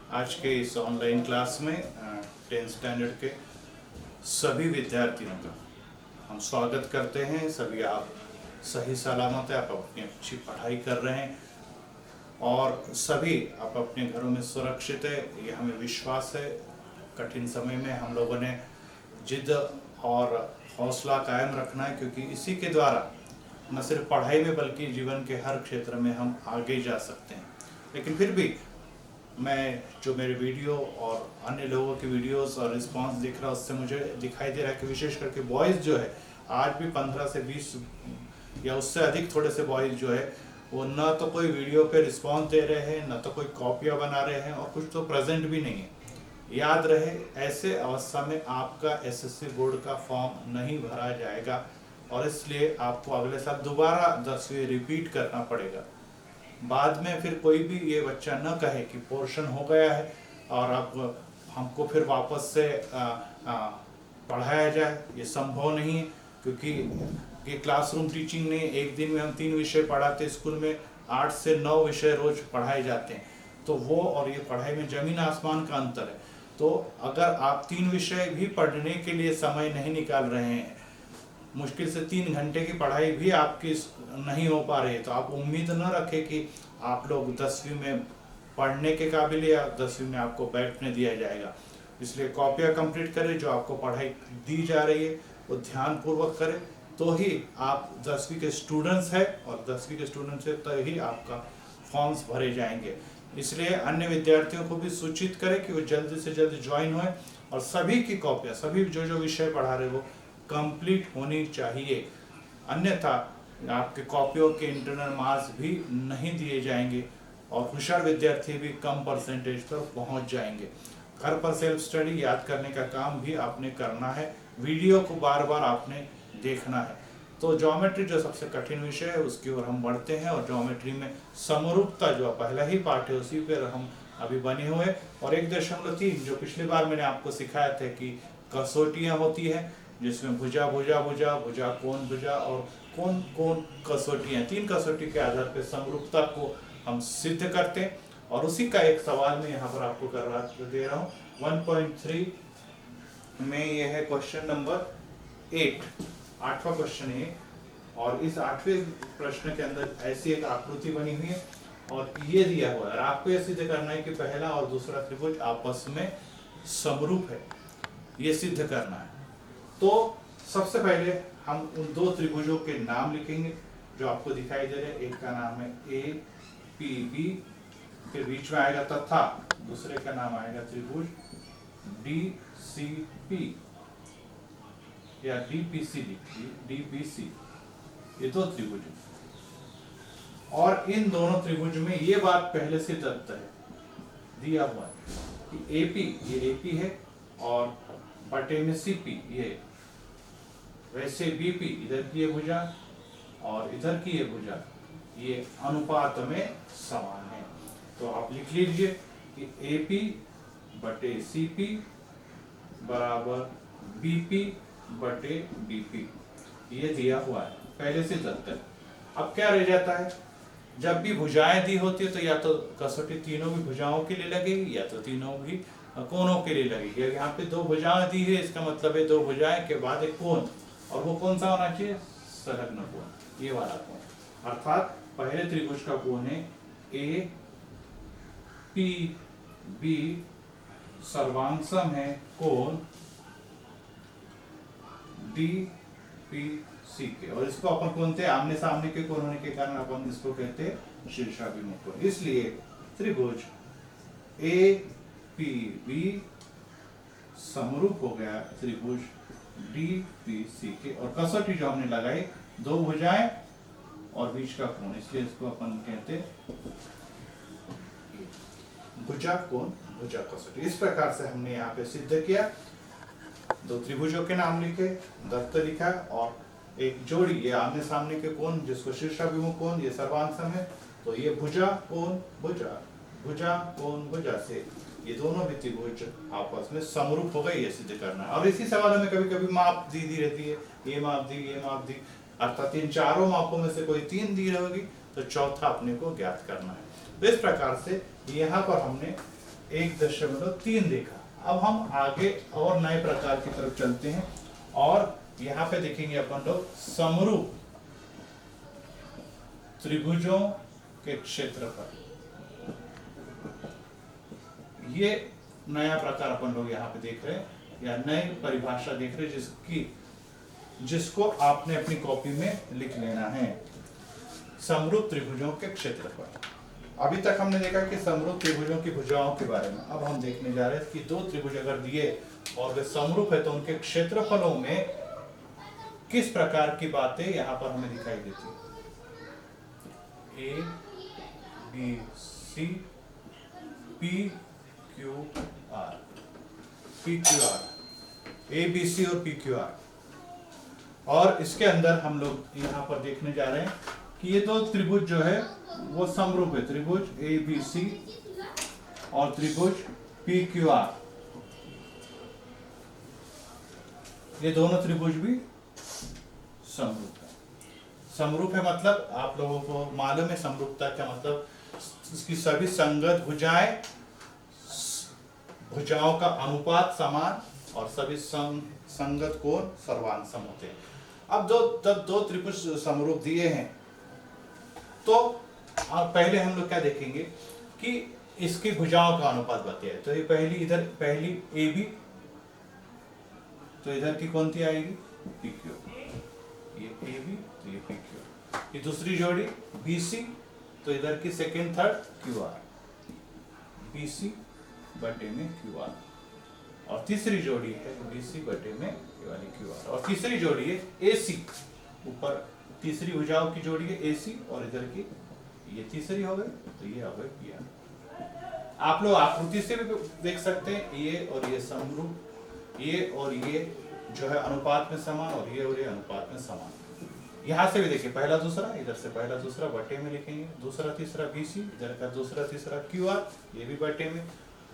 आज के इस ऑनलाइन क्लास में 10th स्टैंडर्ड के सभी विद्यार्थियों का हम स्वागत करते हैं। सभी आप सही सलामत है, आप अपनी अच्छी पढ़ाई कर रहे हैं और सभी आप अपने घरों में सुरक्षित है, ये हमें विश्वास है। कठिन समय में हम लोगों ने जिद और हौसला कायम रखना है, क्योंकि इसी के द्वारा न सिर्फ पढ़ाई में बल्कि जीवन के हर क्षेत्र में हम आगे जा सकते हैं। लेकिन फिर भी मैं जो मेरे वीडियो और अन्य लोगों की वीडियोस और रिस्पांस देख रहा हूँ, उससे मुझे दिखाई दे रहा है कि विशेष करके बॉयज़ जो है आज भी 15 से 20 या उससे अधिक थोड़े से बॉयज़ जो है वो न तो कोई वीडियो पे रिस्पांस दे रहे हैं, न तो कोई कॉपियाँ बना रहे हैं और कुछ तो प्रेजेंट भी नहीं है। याद रहे, ऐसे अवस्था में आपका एसएससी बोर्ड का फॉर्म नहीं भरा जाएगा और इसलिए आपको अगले साल दोबारा 10वीं रिपीट करना पड़ेगा। बाद में फिर कोई भी ये बच्चा न कहे कि पोर्शन हो गया है और अब हमको फिर वापस से पढ़ाया जाए, ये संभव नहीं है। क्योंकि ये क्लासरूम टीचिंग ने एक दिन में हम 3 विषय पढ़ाते, स्कूल में 8 से 9 विषय रोज पढ़ाए जाते हैं, तो वो और ये पढ़ाई में जमीन आसमान का अंतर है। तो अगर आप 3 विषय भी पढ़ने के लिए समय नहीं निकाल रहे हैं, मुश्किल से 3 घंटे की पढ़ाई भी आपकी नहीं हो पा रही है, तो आप उम्मीद न रखें कि आप लोग 10वीं में पढ़ने के काबिल या 10वीं में आपको बैठने दिया जाएगा। इसलिए कॉपियाँ कंप्लीट करें, जो आपको पढ़ाई दी जा रही है वो ध्यानपूर्वक करें, तो ही आप 10वीं के स्टूडेंट्स हैं और 10वीं के स्टूडेंट्स हैं तो ही आपका फॉर्म्स भरे जाएंगे। इसलिए अन्य विद्यार्थियों को भी सूचित करें कि वो जल्दी से जल्दी ज्वाइन होए और सभी की कॉपियाँ, सभी जो विषय पढ़ा रहे वो कंप्लीट होनी चाहिए, अन्यथा आपके कॉपियों के इंटरनल मार्क्स भी नहीं दिए जाएंगे और होशियार विद्यार्थी भी कम परसेंटेज पर पहुंच जाएंगे। घर पर सेल्फ स्टडी याद करने का काम भी आपने करना है, वीडियो को बार बार आपने देखना है। तो ज्योमेट्री जो सबसे कठिन विषय है उसकी ओर हम बढ़ते हैं और ज्योमेट्री में समरूपता जो पहला ही पाठ है उसी पर हम अभी बने हुए और 1.3 जो पिछली बार मैंने आपको सिखाया था कि कसौटियाँ होती है, जिसमें भुजा भुजा भुजा भुजा कोण भुजा और कौन कौन कसौटियाँ, 3 कसौटी के आधार पर समरूपता को हम सिद्ध करते हैं। और उसी का एक सवाल मैं यहाँ पर आपको दे रहा हूँ 1.3 में। यह है क्वेश्चन नंबर 8, 8वां क्वेश्चन है। और इस 8वें प्रश्न के अंदर ऐसी एक आकृति बनी हुई है और ये दिया हुआ है, आपको यह सिद्ध करना है कि पहला और दूसरा त्रिभुज आपस में समरूप है, ये सिद्ध करना है। तो सबसे पहले हम उन 2 त्रिभुजों के नाम लिखेंगे जो आपको दिखाई दे रहे हैं। एक का नाम है APB, फिर बीच में आएगा तथा, दूसरे का नाम आएगा त्रिभुज DCP या DPC, ये 2 त्रिभुज हैं। और इन दोनों त्रिभुज में ये बात पहले से दत्त है, दिया हुआ है कि AP, ये AP है और बटे में CP, ये वैसे BP इधर की ये भुजा और इधर की ये भुजा, ये अनुपात में समान है। तो आप लिख लीजिए कि AP बटे CP बराबर BP बटे BP, ये दिया हुआ है पहले से दत्त है। अब क्या रह जाता है, जब भी भुजाएं दी होती है तो या तो कसौटी तीनों भी भुजाओं के लिए लगेगी या तो तीनों भी कोणों के लिए लगेगी। यहाँ पे 2 भुजाएं दी है, इसका मतलब है 2 भुजाएं के बाद एक कोण, और वो कौन सा होना चाहिए, संलग्न कोण, ये वाला कोण। अर्थात पहले त्रिभुज का कोण है APB, सर्वांगसम है कोण DPC के, और इसको अपन बोलते हैं आमने सामने के कोण होने के कारण अपन इसको कहते हैं शीर्षाभिमुख कोण। इसलिए त्रिभुज APB समरूप हो गया त्रिभुज DPC के, और कसौटी जो हमने लगाई 2 भुजाएं और बीच का कोण, इसलिए इसको अपन कहते भुजा कोण, भुजा कसौटी। इस प्रकार से हमने यहाँ पे सिद्ध किया, 2 त्रिभुजों के नाम लिखे, दत्त लिखा और एक जोड़ी, ये आमने सामने के कोण जिसको शीर्षाभिमुख कोण, ये सर्वांगसम है, तो ये भुजा कोण भुजा, भुजा कोण भुजा से ये दोनों भी त्रिभुज आपस में समरूप हो गए, ये सिद्ध करना है। और इसी सवालों में कभी कभी माप दी रहती है, ये माप दी, ये माप दी, अर्थात इन चारों मापों में से कोई 3 दी रहेगी तो चौथा अपने को ज्ञात करना है। तो इस प्रकार से यहाँ पर हमने 1.3 देखा। अब हम आगे और नए प्रकार की तरफ चलते हैं और यहाँ पे देखेंगे अपन लोग समरूप त्रिभुजों के क्षेत्रफल। ये नया प्रकार अपन लोग यहाँ पे देख रहे हैं या नई परिभाषा देख रहे हैं जिसको आपने अपनी कॉपी में लिख लेना है। समरूप त्रिभुजों के क्षेत्रफल। अभी तक हमने देखा कि समरूप त्रिभुजों की भुजाओं के बारे में। अब हम देखने जा रहे हैं कि दो त्रिभुज अगर दिए और वे समरूप है तो उनके क्षेत्रफलों में किस प्रकार की बातें यहाँ पर हमें दिखाई देती है। A B C P Q R, P Q R, A B C और पी क्यू आर। और इसके अंदर हम लोग यहाँ पर देखने जा रहे हैं कि ये दो त्रिभुज जो है वो समरूप है। त्रिभुज ए बी सी और त्रिभुज पी क्यू आर, ये दोनों त्रिभुज भी समरूप है। समरूप है मतलब आप लोगों को मालूम है समरूपता क्या मतलब, इसकी सभी संगत भुजाएं, भुजाओं का अनुपात समान और सभी संगत कोण सर्वांसम होते हैं। अब जब दो त्रिभुज समरूप दिए हैं तो पहले हम लोग क्या देखेंगे कि इसकी भुजाओं का अनुपात बताया। तो ये पहली ए बी, तो इधर की कौन सी आएगी पी क्यू, ये ए बी तो ये पी क्यू। ये दूसरी जोड़ी बी सी, तो इधर की second third Q R, B C बटे में क्यू आर। और तीसरी जोड़ी है बी सी बटे में ये वाली क्यू आर। और तीसरी जोड़ी है ए सी, ऊपर तीसरी भुजाओं की जोड़ी है ए सी और इधर की ये तीसरी हो गई तो ये हो गई पी आर। आप लोग आकृति से भी देख सकते हैं ये और ये समरूप, ये और ये जो है अनुपात में समान और ये अनुपात में समान। यहाँ से भी देखिए पहला दूसरा, इधर से पहला दूसरा बटे में लिखेंगे, दूसरा तीसरा बी सी, इधर का दूसरा तीसरा क्यू आर, ये भी बटे में,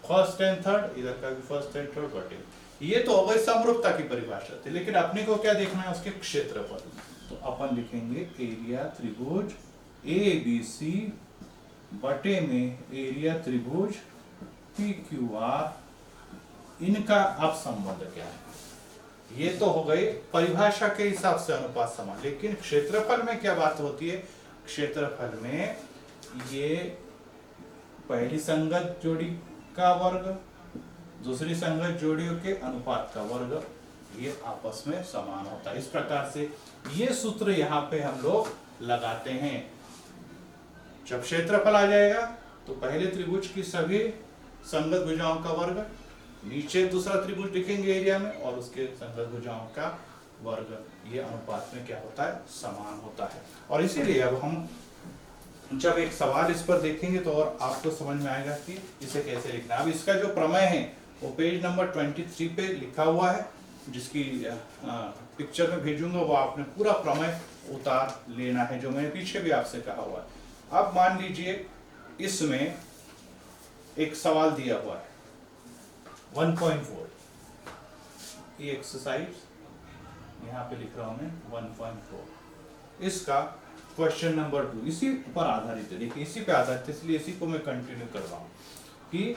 फर्स्ट एंड थर्ड, इधर का भी फर्स्ट एंड थर्ड बटे में। ये तो हो गई समरूपता की परिभाषा थी, लेकिन अपने को क्या देखना है उसके क्षेत्रफल। तो अपन लिखेंगे एरिया त्रिभुज ए बी सी बटे में एरिया त्रिभुज पी क्यू आर, इनका अब संबंध क्या है। ये तो हो गई परिभाषा के हिसाब से अनुपात समान, लेकिन क्षेत्रफल में क्या बात होती है। क्षेत्रफल में ये पहली संगत जोड़ी का वर्ग, दूसरी संगत जोड़ियों के अनुपात का वर्ग, ये आपस में समान होता है। इस प्रकार से ये सूत्र यहाँ पे हम लोग लगाते हैं। जब क्षेत्रफल आ जाएगा तो पहले त्रिभुज की सभी संगत भुजाओं का वर्ग, नीचे दूसरा त्रिभुज लिखेंगे एरिया में और उसके संगत भुजाओं का वर्ग, ये अनुपात में क्या होता है समान होता है। और इसीलिए अब हम जब एक सवाल इस पर देखेंगे तो और आपको समझ में आएगा कि इसे कैसे लिखना है। अब इसका जो प्रमेय है वो पेज नंबर 23 पे लिखा हुआ है, जिसकी पिक्चर में भेजूंगा, वो आपने पूरा प्रमेय उतार लेना है जो मैंने पीछे भी आपसे कहा हुआ है। अब मान लीजिए इसमें एक सवाल दिया हुआ है 1.4, ये एक्सरसाइज यहाँ पे लिख रहा हूं मैं 1.4, इसका क्वेश्चन नंबर 2 इसी पर आधारित है। देखिए इसी पे आधारित है, इसलिए इसी को मैं कंटिन्यू कर रहा हूं कि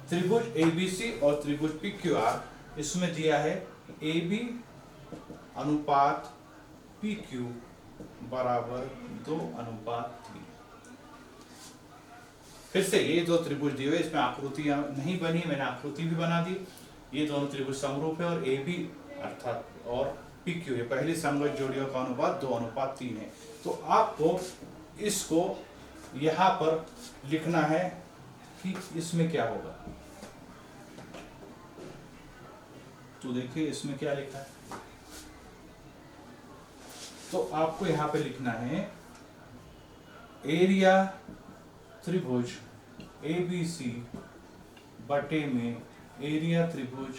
त्रिभुज एबीसी और त्रिभुज पीक्यूआर, इसमें दिया है AB अनुपात PQ बराबर 2:3। फिर से ये दो त्रिभुज दिए हुए, इसमें आकृतियां नहीं बनी, मैंने आकृति भी बना दी। ये दोनों त्रिभुज समरूप है और AB अर्थात और PQ है, पहली संगत जोड़ियों का अनुपात 2:3 है। तो आपको इसको यहाँ पर लिखना है कि इसमें क्या होगा। तो देखिए इसमें क्या लिखा है, तो आपको यहाँ पे लिखना है एरिया त्रिभुज ABC बटे में एरिया त्रिभुज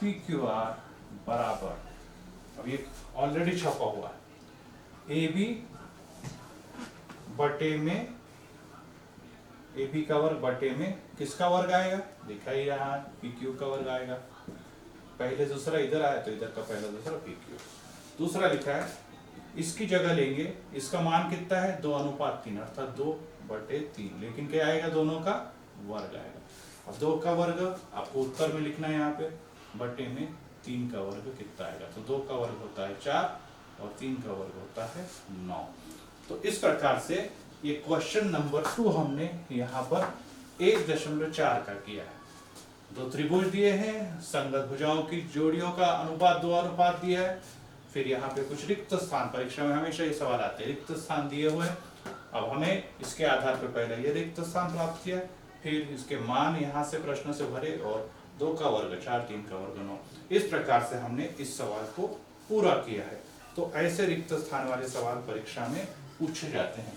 PQR बराबर, अब ये ऑलरेडी छपा हुआ है, AB बटे में AB का वर्ग बटे में किसका वर्ग आएगा, देखा ही रहा है PQ का वर्ग आएगा। पहले दूसरा इधर आया तो इधर का पहला दूसरा PQ, दूसरा लिखा है इसकी जगह लेंगे, इसका मान कितना है 2:3 अर्थात 2/3, लेकिन क्या आएगा दोनों का वर्ग आएगा। और 2 का वर्ग आपको उत्तर में लिखना है यहाँ पे, बटे में 3 का वर्ग कितना आएगा। तो 2 का वर्ग होता है 4 और 3 का वर्ग होता है 9। तो इस प्रकार से ये क्वेश्चन नंबर 2 हमने यहाँ पर 1.4 का किया है। 2 त्रिभुज दिए हैं, संगत भुजाओं की जोड़ियों का अनुपात 2 अनुपात दिया है, फिर यहाँ पे कुछ रिक्त स्थान, परीक्षा में हमेशा ये सवाल आते हैं, रिक्त स्थान दिए हुए हैं। अब हमें इसके आधार पर पहले ये रिक्त स्थान प्राप्त किया, फिर इसके मान यहाँ से प्रश्न से भरे और 2 का वर्ग 4, 3 का वर्ग 9। इस प्रकार से हमने इस सवाल को पूरा किया है। तो ऐसे रिक्त स्थान वाले सवाल परीक्षा में पूछे जाते हैं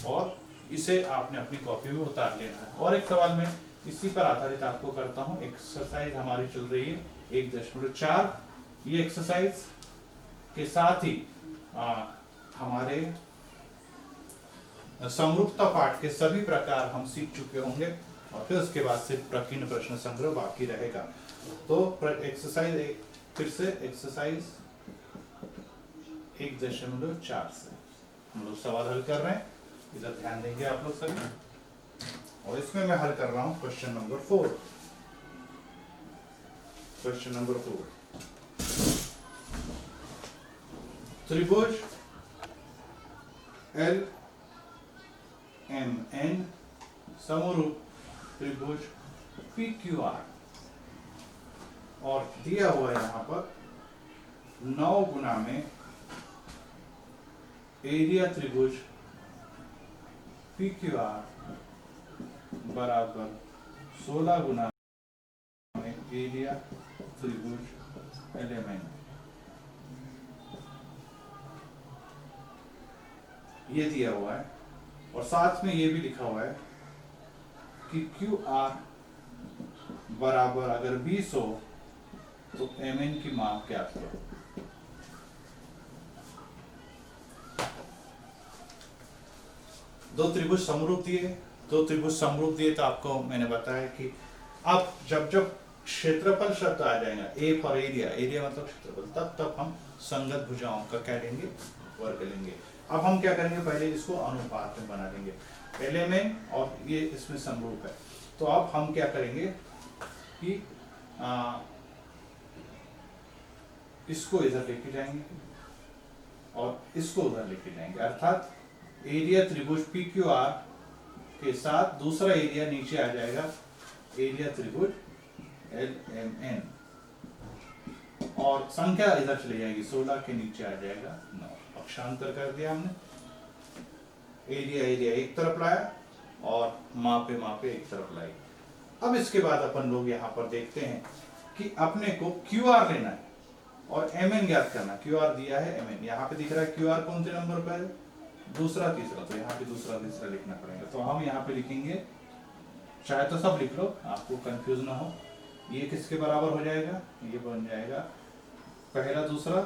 और इसे आपने अपनी कॉपी में उतार लेना है। और एक सवाल में इसी पर आधारित आपको करता हूँ। एक्सरसाइज हमारी चल रही है 1.4। ये एक्सरसाइज के साथ ही हमारे समरूपता पाठ के सभी प्रकार हम सीख चुके होंगे और फिर उसके बाद सिर्फ प्रकीर्ण प्रश्न संग्रह बाकी रहेगा। तो एक्सरसाइज फिर से एक्सरसाइज 1.4 से हम लोग सवाल हल कर रहे हैं। इधर ध्यान देंगे आप लोग सभी। और इसमें मैं हल कर रहा हूं क्वेश्चन नंबर 4। क्वेश्चन नंबर 4, त्रिभुज LMN समरूप त्रिभुज PQR और दिया हुआ है यहाँ पर 9 गुना में एरिया त्रिभुज PQR बराबर 16 गुना में एरिया त्रिभुज LMN। ये दिया हुआ है और साथ में ये भी लिखा हुआ है कि QR बराबर अगर 20 हो तो MN की माप ज्ञात करो। दो त्रिभुज समरूप दिए तो आपको मैंने बताया कि अब जब क्षेत्रफल शब्द आ जाएगा, ए फॉर एरिया मतलब क्षेत्रफल, तब हम संगत भुजाओं का क्या लेंगे, वर्ग लेंगे। अब हम क्या करेंगे, पहले इसको अनुपात में बना लेंगे। LMN और ये इसमें समरूप है, तो अब हम क्या करेंगे कि इसको इधर लेके जाएंगे और इसको उधर लेके जाएंगे, अर्थात एरिया त्रिभुज PQR के साथ दूसरा एरिया नीचे आ जाएगा, एरिया त्रिभुज LMN, और संख्या इधर चली जाएगी, 16 के नीचे आ जाएगा 9। अक्षांतर कर दिया हमने, एरिया एक तरफ लाया और मापे एक तरफ लाई। अब इसके बाद अपन लोग यहाँ पर देखते हैं कि अपने को QR लेना है और MN ज्ञात करना। QR दिया है, MN यहाँ पे दिख रहा है। QR कौन से नंबर पर है, दूसरा तीसरा, तो यहाँ पे दूसरा तीसरा लिखना पड़ेगा। तो हम यहाँ पे लिखेंगे, चाहे तो सब लिख लो, आपको कंफ्यूज ना हो। ये किसके बराबर हो जाएगा, ये बन जाएगा पहला दूसरा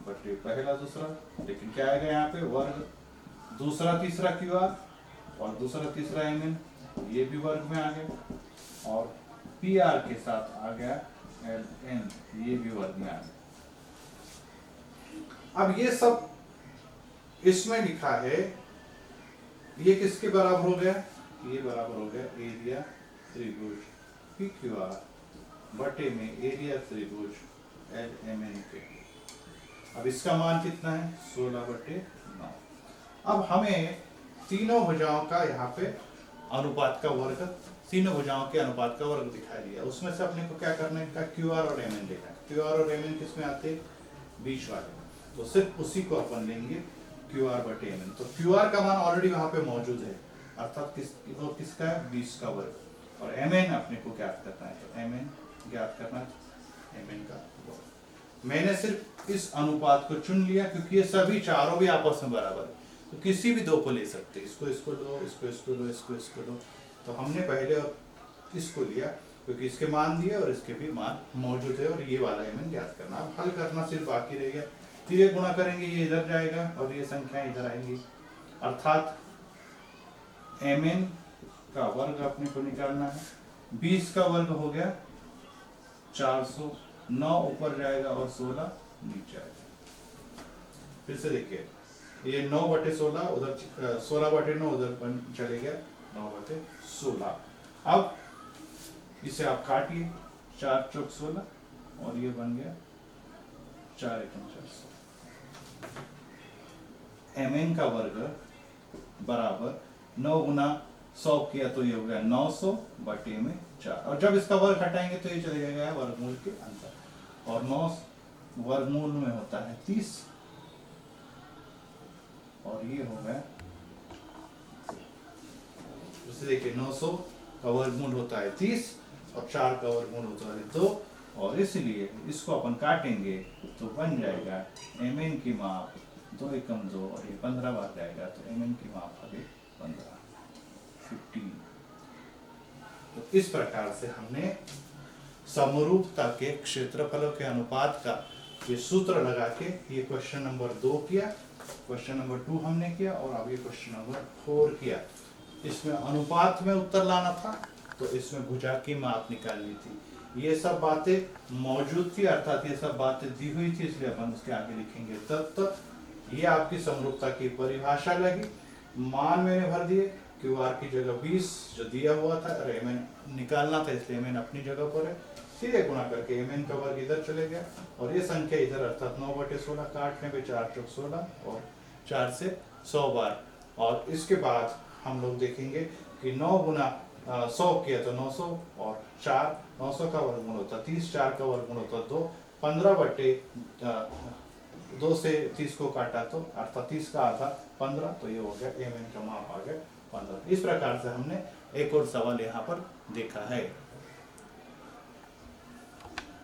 बटे पहला दूसरा, लेकिन क्या आएगा यहाँ पे, वर्ग दूसरा तीसरा QR और दूसरा तीसरा MN, ये भी वर्ग में आ गया, और PR के साथ आ गया LN, ये भी वर्ग में आ गया। अब ये सब इसमें लिखा है, ये किसके बराबर हो गया, ये बराबर हो गया एरिया त्रिभुज PQR बटे में एरिया त्रिभुज LMN के। अब इसका मान कितना है, 16/9। अब हमें तीनों भुजाओं का यहाँ पे अनुपात का वर्ग, तीनों भुजाओं के अनुपात का वर्ग दिखा दिया। उसमें से अपने को क्या करना है, QR और MN देखना है। QR और MN किसमें आते हैं, बीच वाले, तो सिर्फ उसी को अपन लेंगे, QR बटे MN। तो QR का मान ऑलरेडी वहां पे मौजूद है, अर्थात किसका है, 20 का वर्ग, और MN अपने को ज्ञात करना है, तो MN ज्ञात करना है, MN का वर्ग। मैंने सिर्फ इस अनुपात को चुन लिया क्योंकि ये सभी चारों भी आपस में बराबर है, तो किसी भी दो को ले सकते, इसको लो, इसको लो। तो हमने पहले इसको लिया क्योंकि इसके मान दिए और इसके भी मान मौजूद है, और ये वाला MN ज्ञात करना। अब हल करना सिर्फ बाकी रह गया, ये गुणा करेंगे, ये इधर जाएगा और ये संख्या इधर आएंगी, अर्थात MN का वर्ग अपने को निकालना है। 20 का वर्ग हो गया 400, 9 ऊपर जाएगा और 16 नीचे आएगा। फिर से देखिए, ये 9/16 उधर, 16/9 उधर चले गया, 9/16। अब इसे आप काटिए, 4 चौक 16 और ये बन गया 4 एकम 400। mn का वर्ग बराबर 9 गुना 100 किया तो ये हो गया 900 बटे में 4, और जब इसका वर्ग हटाएंगे तो ये चले जाएगा वर्गमूल के अंदर, और 9 वर्गमूल में होता है 30, और ये हो गया, उसे देखिए 900 का वर्गमूल होता है 30 और 4 का वर्गमूल होता है 2, और इसलिए इसको अपन काटेंगे तो बन जाएगा mn की माप 2 एकम 2 और ये 15 बार जाएगा तो mn की माप आ गई 15। तो इस प्रकार से हमने समरूपता के क्षेत्रफलों के अनुपात का ये सूत्र लगा के ये क्वेश्चन नंबर 2 किया, क्वेश्चन नंबर 2 हमने किया, और अब ये क्वेश्चन नंबर 4 किया। इसमें अनुपात में उत्तर लाना था तो इसमें भुजा की माप निकालनी थी। ये सब बातें मौजूद थी, अर्थात ये सब बातें दी हुई थी, इसलिए अपन उसके आगे लिखेंगे तत्व। ये आपकी समरूपता की परिभाषा लगी। मान मैंने भर दिए, QR की जगह 20 जो दिया हुआ था, अरे mn निकालना था इसलिए mn अपनी जगह पर है, सीधे गुणा करके mn का वर्ग इधर चले गया और ये संख्या इधर, अर्थात 9/16 काटने पे 4 चौक 16 और 4 से 100 बार। और इसके बाद हम लोग देखेंगे कि 9 गुना 100 किया तो 900 और 4, 900 का वर्गमूल होता 30, 4 का वर्गमूल होता 2, 15/2 से 30 को काटा तो अर्थात 30 का आधा 15, तो ये हो गया mn का माप आ गया 15। इस प्रकार से हमने एक और सवाल यहाँ पर देखा है।